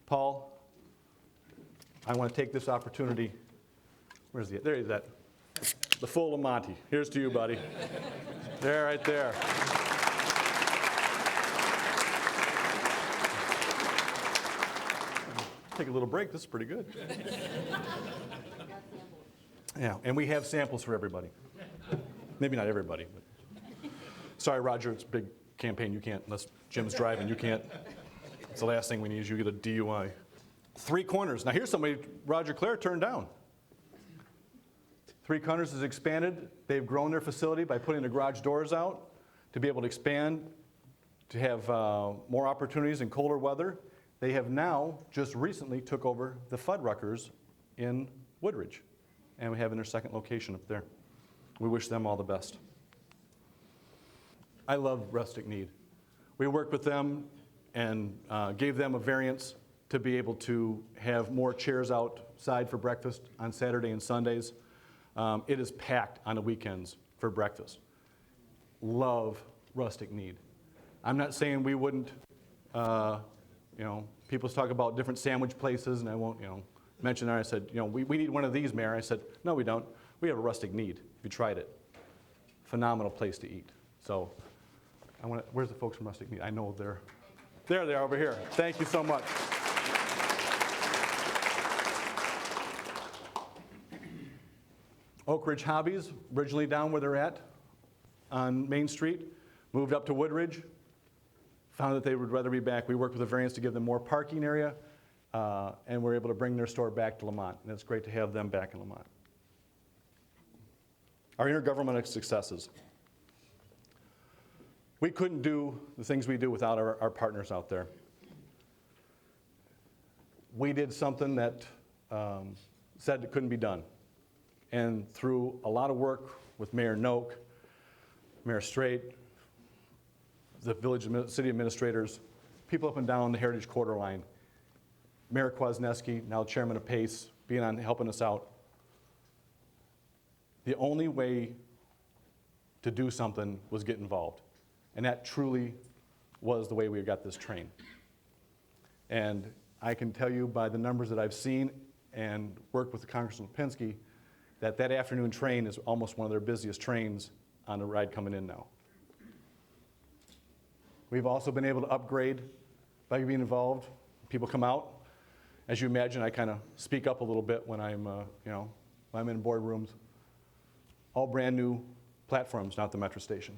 Paul, I want to take this opportunity. Where's he? There he's at. The full Lamonti. Here's to you, buddy. There, right there. Take a little break. This is pretty good. Yeah, and we have samples for everybody. Maybe not everybody, but sorry, Roger, it's a big campaign. You can't, unless Jim's driving, you can't. It's the last thing we need is you get a DUI. 3 Corners. Now here's somebody Roger Clare turned down. 3 Corners has expanded. They've grown their facility by putting the garage doors out to be able to expand, to have more opportunities in colder weather. They have now just recently took over the Fuddruckers in Woodridge. and we have their second location up there. We wish them all the best. I love Rustic Need. We worked with them and gave them a variance to be able to have more chairs outside for breakfast on Saturday and Sundays. It is packed on the weekends for breakfast. Love Rustic Need. I'm not saying we wouldn't, people talk about different sandwich places, and I won't, mention that. I said, we need one of these, Mayor. I said, no, we don't. We have a Rustic Need. If you tried it, phenomenal place to eat. So, where's the folks from Rustic Need? I know there they are over here. Thank you so much. Oak Ridge Hobbies, originally down where they're at on Main Street, moved up to Woodridge, found that they would rather be back. We worked with a variance to give them more parking area, and we're able to bring their store back to Lamont, and it's great to have them back in Lamont. Our intergovernmental successes. We couldn't do the things we do without our partners out there. We did something that said it couldn't be done. And through a lot of work with Mayor Noak, Mayor Straight, the city administrators, people up and down the Heritage Quarter line, Mayor Kwasniewski, now chairman of PACE, being on helping us out. The only way to do something was get involved. And that truly was the way we got this train. And I can tell you by the numbers that I've seen and worked with Congressman Lipinski, that afternoon train is almost one of their busiest trains on the ride coming in now. We've also been able to upgrade by being involved. People come out. As you imagine, I kind of speak up a little bit when I'm, when I'm in boardrooms. All brand new platforms, not the metro station.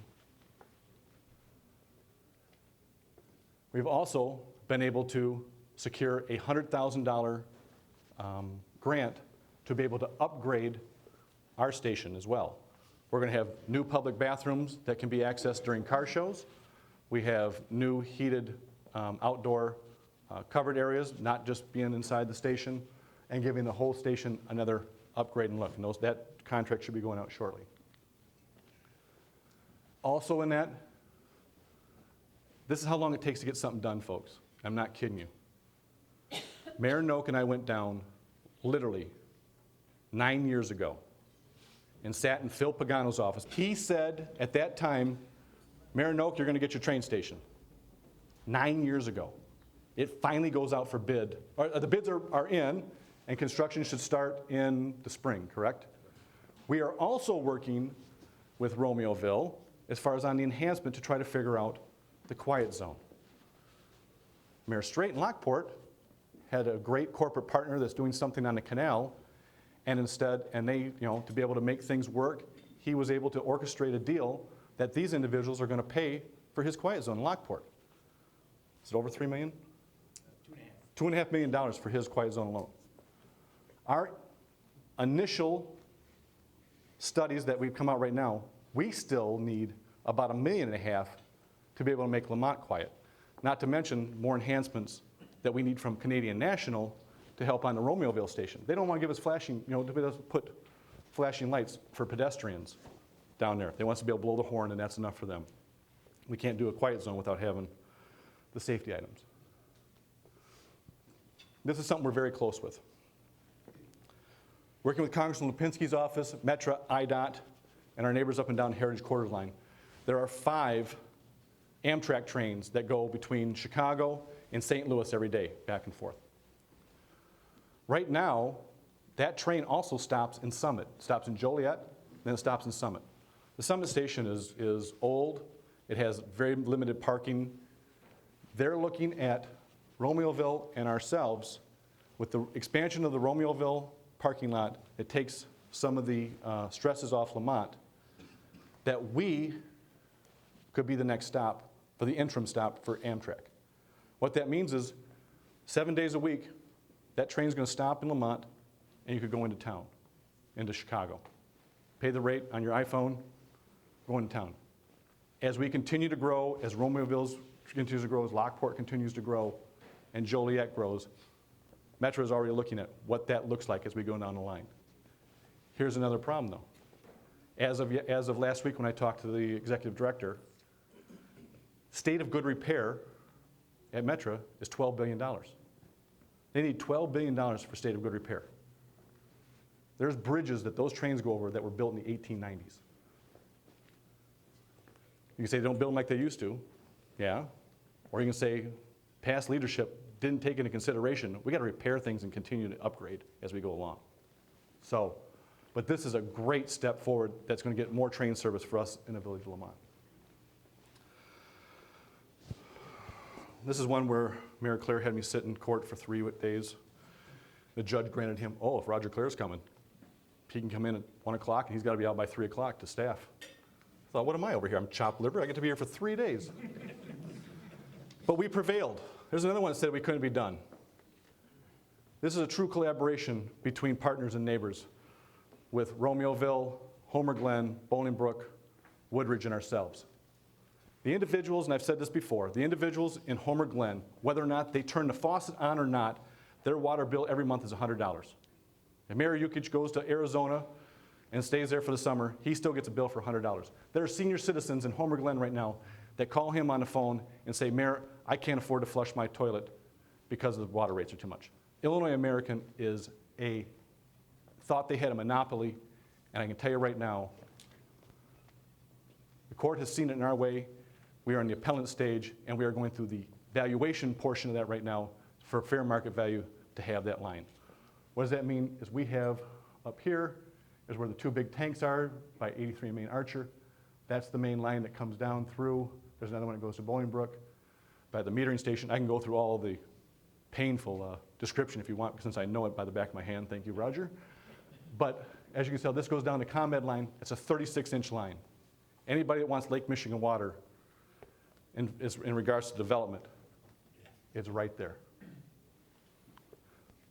We've also been able to secure a $100,000 grant to be able to upgrade our station as well. We're going to have new public bathrooms that can be accessed during car shows. We have new heated outdoor covered areas, not just being inside the station, and giving the whole station another upgrade and look. And that contract should be going out shortly. Also in that, this is how long it takes to get something done, folks. I'm not kidding you. Mayor Noak and I went down literally 9 years ago and sat in Phil Pagano's office. He said at that time, Mayor Noak, you're going to get your train station. 9 years ago. It finally goes out for bid. The bids are in, and construction should start in the spring, correct? We are also working with Romeoville as far as on the enhancement to try to figure out the quiet zone. Mayor Straight in Lockport had a great corporate partner that's doing something on the canal, and they, to be able to make things work, he was able to orchestrate a deal that these individuals are going to pay for his quiet zone in Lockport. Is it over $3 million? $2.5 million for his quiet zone alone. Our initial studies that we've come out right now, we still need about $1.5 million to be able to make Lamont quiet. Not to mention more enhancements that we need from Canadian National to help on the Romeoville station. They don't want to give us flashing, to be able to put flashing lights for pedestrians down there. They want us to be able to blow the horn, and that's enough for them. We can't do a quiet zone without having the safety items. This is something we're very close with. Working with Congressman Lipinski's office, Metra, IDOT, and our neighbors up and down Heritage Quarter line, there are 5 Amtrak trains that go between Chicago and St. Louis every day, back and forth. Right now, that train also stops in Summit. It stops in Joliet, then it stops in Summit. The Summit station is old. It has very limited parking. They're looking at Romeoville and ourselves. With the expansion of the Romeoville parking lot, it takes some of the stresses off Lamont, that we could be the next stop for the interim stop for Amtrak. What that means is 7 days a week, that train's going to stop in Lamont, and you could go into town, into Chicago. Pay the rate on your iPhone, go into town. As we continue to grow, as Romeoville continues to grow, as Lockport continues to grow, and Joliet grows, Metro is already looking at what that looks like as we go down the line. Here's another problem, though. As of last week when I talked to the executive director, state of good repair at Metra is $12 billion. They need $12 billion for state of good repair. There's bridges that those trains go over that were built in the 1890s. You can say they don't build them like they used to, yeah. Or you can say past leadership didn't take into consideration. We got to repair things and continue to upgrade as we go along. So, but this is a great step forward that's going to get more train service for us in the village of Lamont. This is one where Mayor Claire had me sit in court for 3 days. The judge granted him, if Roger Claire's coming, he can come in at 1 o'clock and he's got to be out by 3 o'clock to staff. I thought, what am I over here? I'm chopped liver. I get to be here for 3 days. But we prevailed. There's another one that said we couldn't be done. This is a true collaboration between partners and neighbors with Romeoville, Homer Glen, Bolingbrook, Woodridge, and ourselves. The individuals, and I've said this before, the individuals in Homer Glen, whether or not they turn the faucet on or not, their water bill every month is $100. If Mayor Yukich goes to Arizona and stays there for the summer, he still gets a bill for $100. There are senior citizens in Homer Glen right now that call him on the phone and say, Mayor, I can't afford to flush my toilet because the water rates are too much. Illinois American thought they had a monopoly, and I can tell you right now, the court has seen it in our way. We are in the appellant stage, and we are going through the valuation portion of that right now for fair market value to have that line. What does that mean? Is we have up here is where the 2 big tanks are by 83 Main Archer. That's the main line that comes down through. There's another one that goes to Bolingbrook. By the metering station, I can go through all the painful description if you want, since I know it by the back of my hand. Thank you, Roger. But as you can tell, this goes down the ComEd line. It's a 36-inch line. Anybody that wants Lake Michigan water in regards to development, it's right there.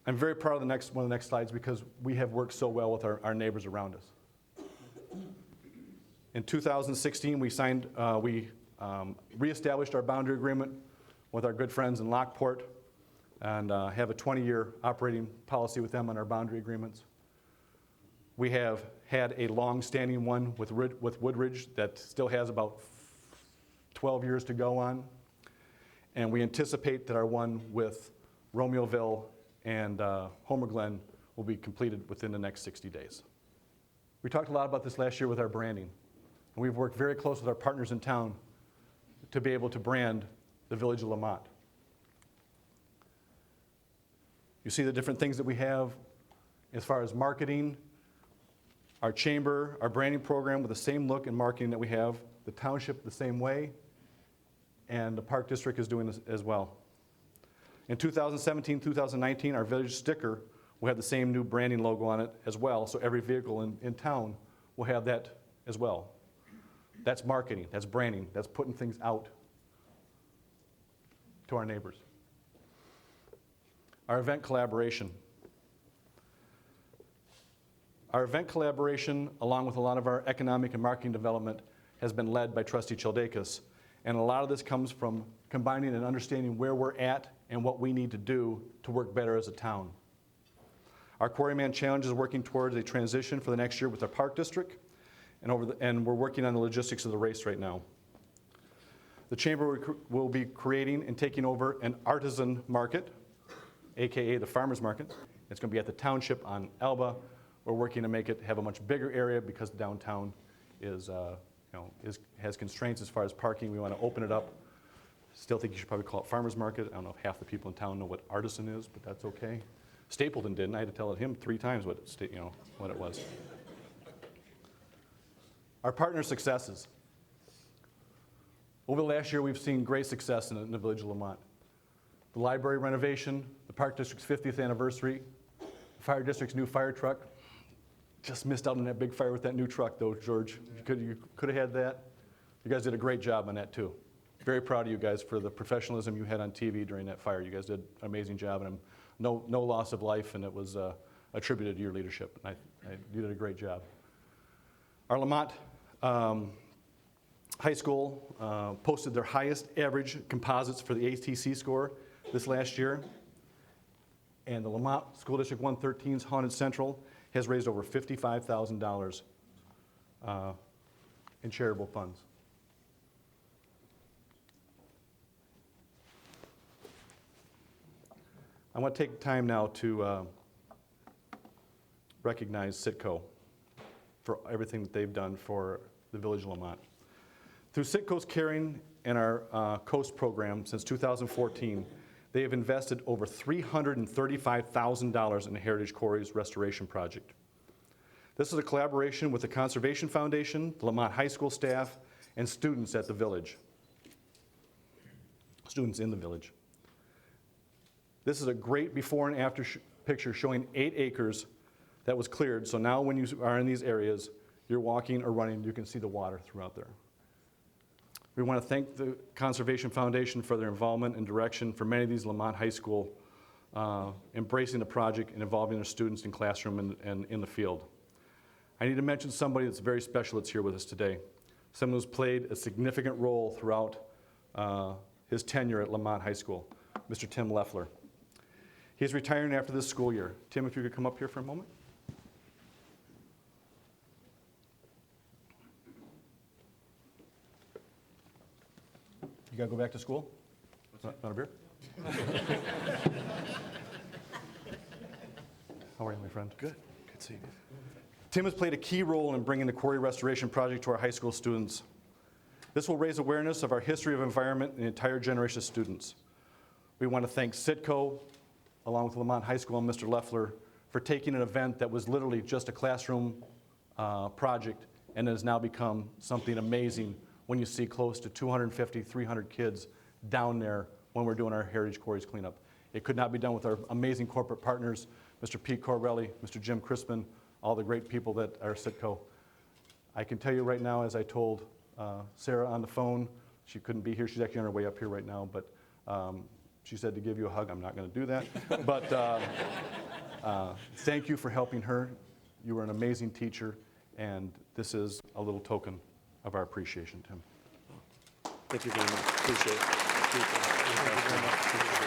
I'm very proud of one of the next slides because we have worked so well with our neighbors around us. In 2016, we reestablished our boundary agreement with our good friends in Lockport and have a 20-year operating policy with them on our boundary agreements. We have had a long-standing one with Woodridge that still has about 12 years to go on. And we anticipate that our one with Romeoville and Homer Glen will be completed within the next 60 days. We talked a lot about this last year with our branding. And we've worked very close with our partners in town to be able to brand the village of Lamont. You see the different things that we have as far as marketing, our chamber, our branding program with the same look and marketing that we have, the township the same way, and the Park District is doing this as well. In 2017, 2019, our village sticker will have the same new branding logo on it as well, so every vehicle in town will have that as well. That's marketing, that's branding, that's putting things out to our neighbors. Our event collaboration. Our event collaboration, along with a lot of our economic and marketing development, has been led by Trustee Childakis. And a lot of this comes from combining and understanding where we're at and what we need to do to work better as a town. Our Quarryman Challenge is working towards a transition for the next year with our Park District, and we're working on the logistics of the race right now. The Chamber will be creating and taking over an artisan market, AKA the farmer's market. It's going to be at the township on Elba. We're working to make it have a much bigger area because downtown has constraints as far as parking. We want to open it up. Still think you should probably call it farmer's market. I don't know if half the people in town know what artisan is, but that's okay. Stapleton didn't. I had to tell him 3 times what it was. Our partner successes. Over the last year, we've seen great success in the village of Lamont. The library renovation, the Park District's 50th anniversary, the Fire District's new fire truck. Just missed out on that big fire with that new truck, though, George. You could have had that. You guys did a great job on that, too. Very proud of you guys for the professionalism you had on TV during that fire. You guys did an amazing job, and no loss of life, and it was attributed to your leadership. You did a great job. Our Lamont High School posted their highest average composites for the ATC score this last year. And the Lamont School District 113's Haunted Central has raised over $55,000 in charitable funds. I want to take time now to recognize Citco for everything that they've done for the Village of Lamont. Through Citco's Caring and our Coast program since 2014, they have invested over $335,000 in the Heritage Quarries Restoration Project. This is a collaboration with the Conservation Foundation, the Lamont High School staff, and students at the village. Students in the village. This is a great before and after picture showing 8 acres that was cleared. So now when you are in these areas, you're walking or running, you can see the water throughout there. We want to thank the Conservation Foundation for their involvement and direction for many of these Lamont High School embracing the project and involving their students in classroom and in the field. I need to mention somebody that's very special that's here with us today. Someone who's played a significant role throughout his tenure at Lamont High School, Mr. Tim Leffler. He's retiring after this school year. Tim, if you could come up here for a moment. You got to go back to school? Not a beer? How are you, my friend? Good. Good to see you. Tim has played a key role in bringing the quarry restoration project to our high school students. This will raise awareness of our history of environment and the entire generation of students. We want to thank Citco, along with Lamont High School and Mr. Leffler, for taking an event that was literally just a classroom project and has now become something amazing when you see close to 250, 300 kids down there when we're doing our Heritage Quarries cleanup. It could not be done with our amazing corporate partners, Mr. Pete Corvelli, Mr. Jim Crispin, all the great people that are Citco. I can tell you right now, as I told Sarah on the phone, she couldn't be here, she's actually on her way up here right now, but she said to give you a hug. I'm not going to do that. But thank you for helping her. You were an amazing teacher, and this is a little token of our appreciation, Tim. Thank you very much. Appreciate it. Thank you very much. Appreciate it.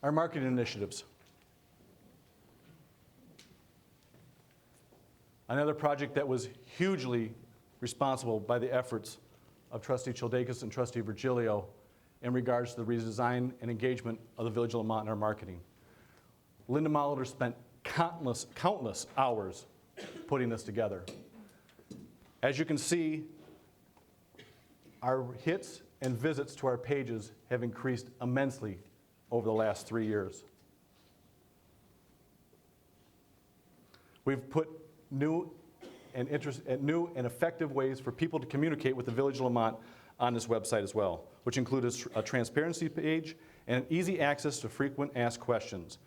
Our marketing initiatives. Another project that was hugely responsible by the efforts of Trustee Childakis and Trustee Virgilio in regards to the redesign and engagement of the Village of Lamont in our marketing. Linda Molitor spent countless hours putting this together. As you can see, our hits and visits to our pages have increased immensely over the last 3 years. We've put new and effective ways for people to communicate with the Village of Lamont on this website as well, which include a transparency page and easy access to frequent asked questions.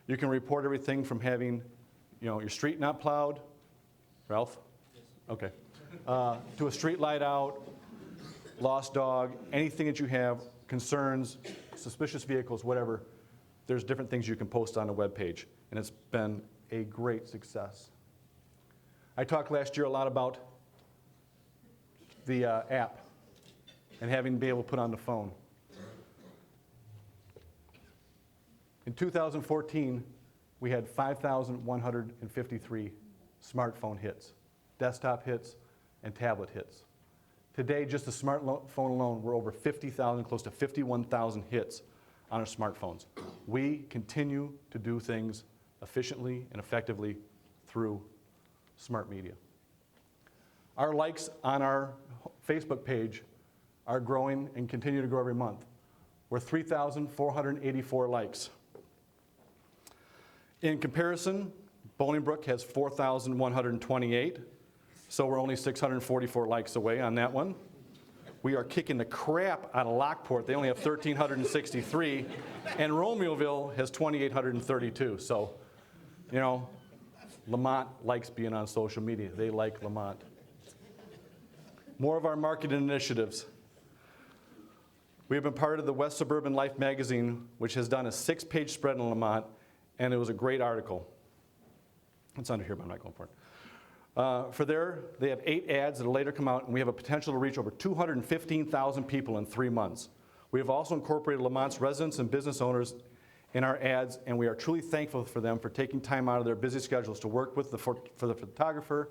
You can report everything from having, your street not plowed, Ralph? Yes. Okay. To a street light out, lost dog, anything that you have, concerns, suspicious vehicles, whatever, there's different things you can post on the webpage, and it's been a great success. I talked last year a lot about the app and having to be able to put on the phone. In 2014, we had 5,153 smartphone hits, desktop hits, and tablet hits. Today, just the smartphone alone, we're over 50,000, close to 51,000 hits on our smartphones. We continue to do things efficiently and effectively through smart media. Our likes on our Facebook page are growing and continue to grow every month. We're 3,484 likes. In comparison, Bolingbrook has 4,128, so we're only 644 likes away on that one. We are kicking the crap out of Lockport. They only have 1,363, and Romeoville has 2,832. So, Lamont likes being on social media. They like Lamont. More of our marketing initiatives. We have been part of the West Suburban Life magazine, which has done a 6-page spread on Lamont, and it was a great article. It's under here, but I'm not going for it. They have 8 ads that'll later come out, and we have a potential to reach over 215,000 people in 3 months. We have also incorporated Lamont's residents and business owners in our ads, and we are truly thankful for them for taking time out of their busy schedules to work with for the photographer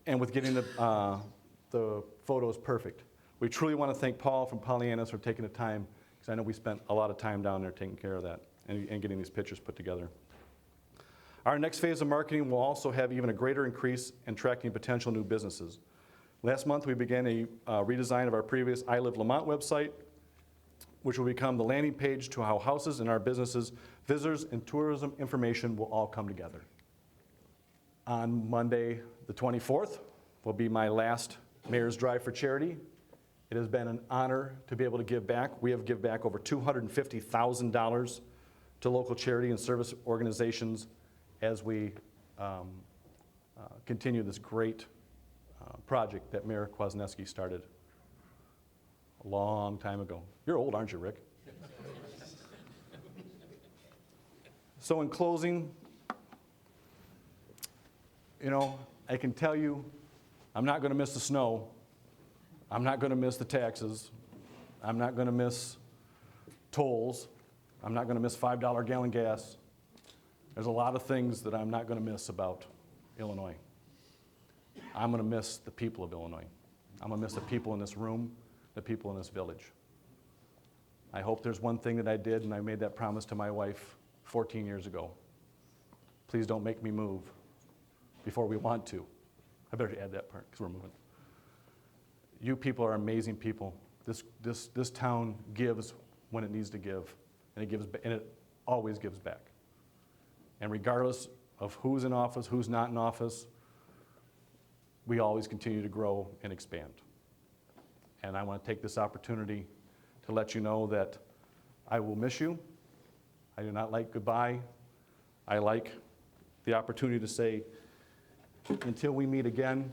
and with getting the photos perfect. We truly want to thank Paul from Pollyannas for taking the time, because I know we spent a lot of time down there taking care of that and getting these pictures put together. Our next phase of marketing will also have even a greater increase in attracting potential new businesses. Last month, we began a redesign of our previous I Live Lamont website, which will become the landing page to how houses and our businesses, visitors, and tourism information will all come together. On Monday, the 24th, will be my last Mayor's Drive for Charity. It has been an honor to be able to give back. We have given back over $250,000 to local charity and service organizations as we continue this great project that Mayor Kwasniewski started a long time ago. You're old, aren't you, Rick? So in closing, you know, I can tell you I'm not going to miss the snow. I'm not going to miss the taxes. I'm not going to miss tolls. I'm not going to miss $5 a gallon gas. There's a lot of things that I'm not going to miss about Illinois. I'm going to miss the people of Illinois. I'm going to miss the people in this room, the people in this village. I hope there's one thing that I did, and I made that promise to my wife 14 years ago. Please don't make me move before we want to. I better add that part because we're moving. You people are amazing people. This town gives when it needs to give, and it always gives back. And regardless of who's in office, who's not in office, we always continue to grow and expand. And I want to take this opportunity to let you know that I will miss you. I do not like goodbye. I like the opportunity to say, until we meet again,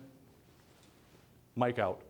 Mike out.